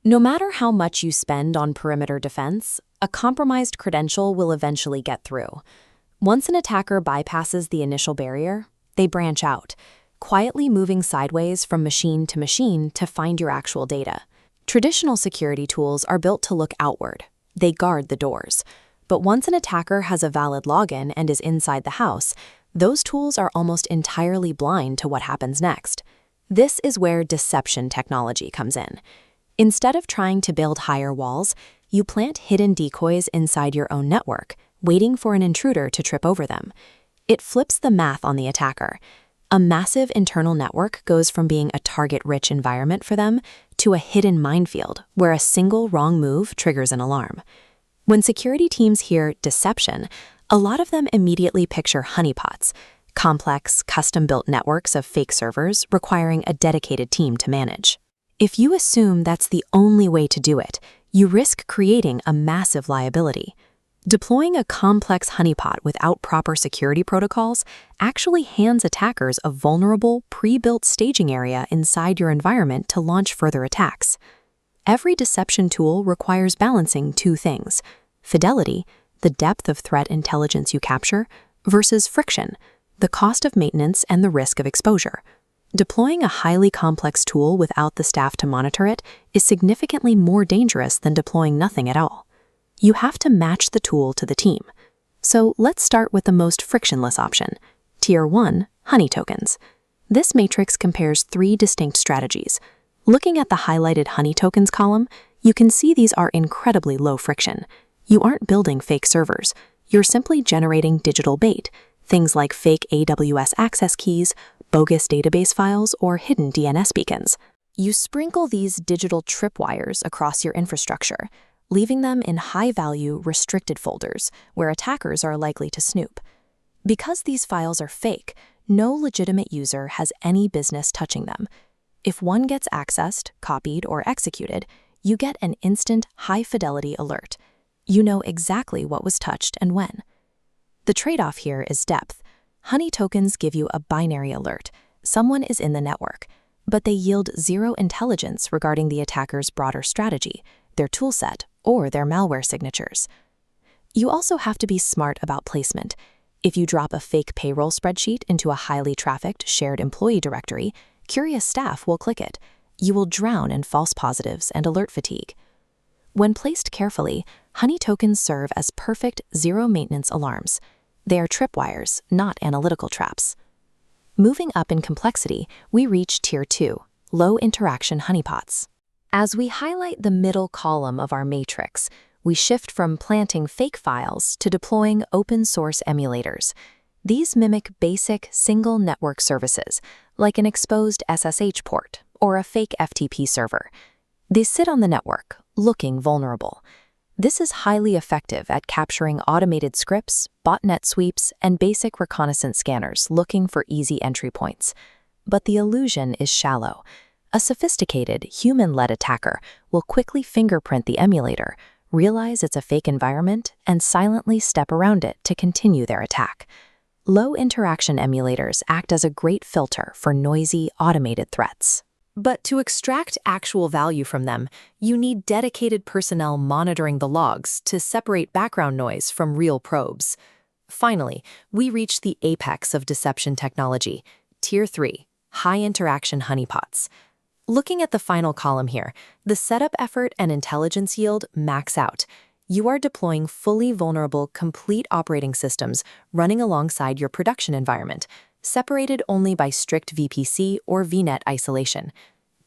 No matter how much you spend on perimeter defense, a compromised credential will eventually get through. Once an attacker bypasses the initial barrier, they branch out, quietly moving sideways from machine to find your actual data. Traditional security tools are built to look outward. They guard the doors. But once an attacker has a valid login and is inside the house, those tools are almost entirely blind to what happens next. This is where deception technology comes in. Instead of trying to build higher walls, you plant hidden decoys inside your own network, waiting for an intruder to trip over them. It flips the math on the attacker. A massive internal network goes from being a target-rich environment for them to a hidden minefield where a single wrong move triggers an alarm. When security teams hear deception, a lot of them immediately picture honeypots, complex, custom-built networks of fake servers requiring a dedicated team to manage. If you assume that's the only way to do it, you risk creating a massive liability. Deploying a complex honeypot without proper security protocols actually hands attackers a vulnerable, pre-built staging area inside your environment to launch further attacks. Every deception tool requires balancing two things: fidelity, the depth of threat intelligence you capture, versus friction, the cost of maintenance and the risk of exposure. Deploying a highly complex tool without the staff to monitor it is significantly more dangerous than deploying nothing at all. You have to match the tool to the team. So let's start with the most frictionless option, Tier 1, honey tokens. This matrix compares 3 distinct strategies. Looking at the highlighted honey tokens column, you can see these are incredibly low friction. You aren't building fake servers. You're simply generating digital bait, things like fake AWS access keys, bogus database files, or hidden DNS beacons. You sprinkle these digital tripwires across your infrastructure, leaving them in high-value, restricted folders where attackers are likely to snoop. Because these files are fake, no legitimate user has any business touching them. If one gets accessed, copied, or executed, you get an instant, high-fidelity alert. You know exactly what was touched and when. The trade-off here is depth. Honey tokens give you a binary alert. Someone is in the network, but they yield zero intelligence regarding the attacker's broader strategy, their toolset, or their malware signatures. You also have to be smart about placement. If you drop a fake payroll spreadsheet into a highly trafficked shared employee directory, curious staff will click it. You will drown in false positives and alert fatigue. When placed carefully, honey tokens serve as perfect zero-maintenance alarms. They are tripwires, not analytical traps. Moving up in complexity, we reach Tier 2, low-interaction honeypots. As we highlight the middle column of our matrix, we shift from planting fake files to deploying open-source emulators. These mimic basic single network services, like an exposed SSH port or a fake FTP server. They sit on the network, looking vulnerable. This is highly effective at capturing automated scripts, botnet sweeps, and basic reconnaissance scanners looking for easy entry points. But the illusion is shallow. A sophisticated, human-led attacker will quickly fingerprint the emulator, realize it's a fake environment, and silently step around it to continue their attack. Low-interaction emulators act as a great filter for noisy, automated threats. But to extract actual value from them, you need dedicated personnel monitoring the logs to separate background noise from real probes. Finally, we reach the apex of deception technology, Tier 3, high-interaction honeypots. Looking at the final column here, the setup effort and intelligence yield max out. You are deploying fully vulnerable, complete operating systems running alongside your production environment, separated only by strict VPC or VNet isolation.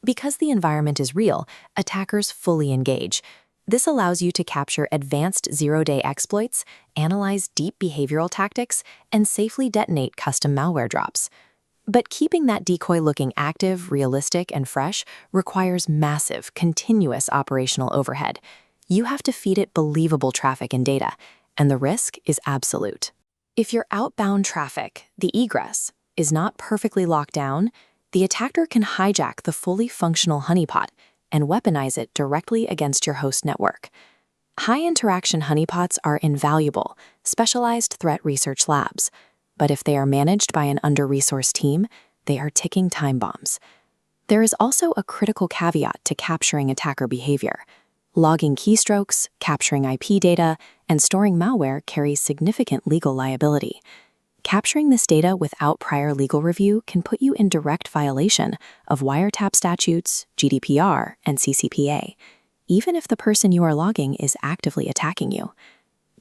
Because the environment is real, attackers fully engage. This allows you to capture advanced zero-day exploits, analyze deep behavioral tactics, and safely detonate custom malware drops. But keeping that decoy looking active, realistic, and fresh requires massive, continuous operational overhead. You have to feed it believable traffic and data, and the risk is absolute. If your outbound traffic, the egress, is not perfectly locked down, the attacker can hijack the fully functional honeypot and weaponize it directly against your host network. High-interaction honeypots are invaluable, specialized threat research labs, but if they are managed by an under-resourced team, they are ticking time bombs. There is also a critical caveat to capturing attacker behavior. Logging keystrokes, capturing IP data, and storing malware carries significant legal liability. Capturing this data without prior legal review can put you in direct violation of wiretap statutes, GDPR, and CCPA, even if the person you are logging is actively attacking you.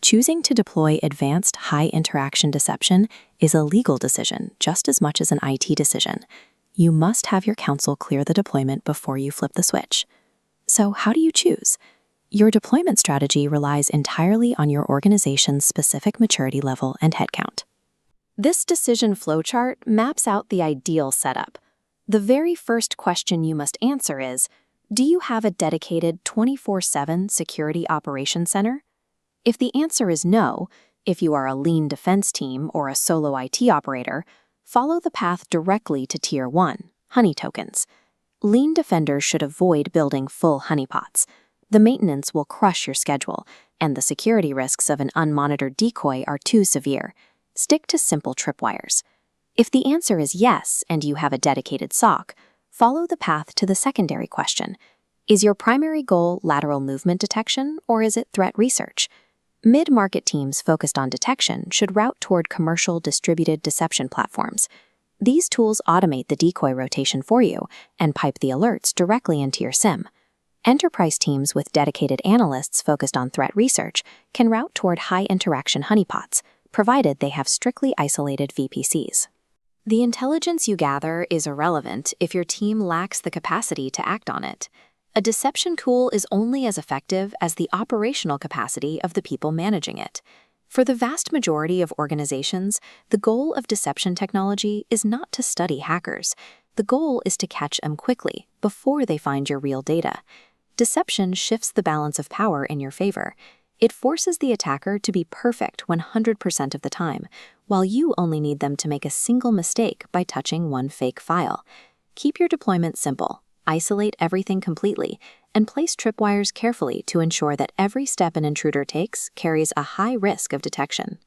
Choosing to deploy advanced high-interaction deception is a legal decision just as much as an IT decision. You must have your counsel clear the deployment before you flip the switch. So how do you choose? Your deployment strategy relies entirely on your organization's specific maturity level and headcount. This decision flowchart maps out the ideal setup. The very first question you must answer is, do you have a dedicated 24/7 security operations center? If the answer is no, if you are a lean defense team or a solo IT operator, follow the path directly to Tier 1, honey tokens. Lean defenders should avoid building full honeypots. The maintenance will crush your schedule, and the security risks of an unmonitored decoy are too severe. Stick to simple tripwires. If the answer is yes and you have a dedicated SOC, follow the path to the secondary question. Is your primary goal lateral movement detection, or is it threat research? Mid-market teams focused on detection should route toward commercial distributed deception platforms. These tools automate the decoy rotation for you and pipe the alerts directly into your SIM. Enterprise teams with dedicated analysts focused on threat research can route toward high-interaction honeypots, provided they have strictly isolated VPCs. The intelligence you gather is irrelevant if your team lacks the capacity to act on it. A deception tool is only as effective as the operational capacity of the people managing it. For the vast majority of organizations, the goal of deception technology is not to study hackers. The goal is to catch them quickly, before they find your real data. Deception shifts the balance of power in your favor. It forces the attacker to be perfect 100% of the time, while you only need them to make a single mistake by touching one fake file. Keep your deployment simple, isolate everything completely, and place tripwires carefully to ensure that every step an intruder takes carries a high risk of detection.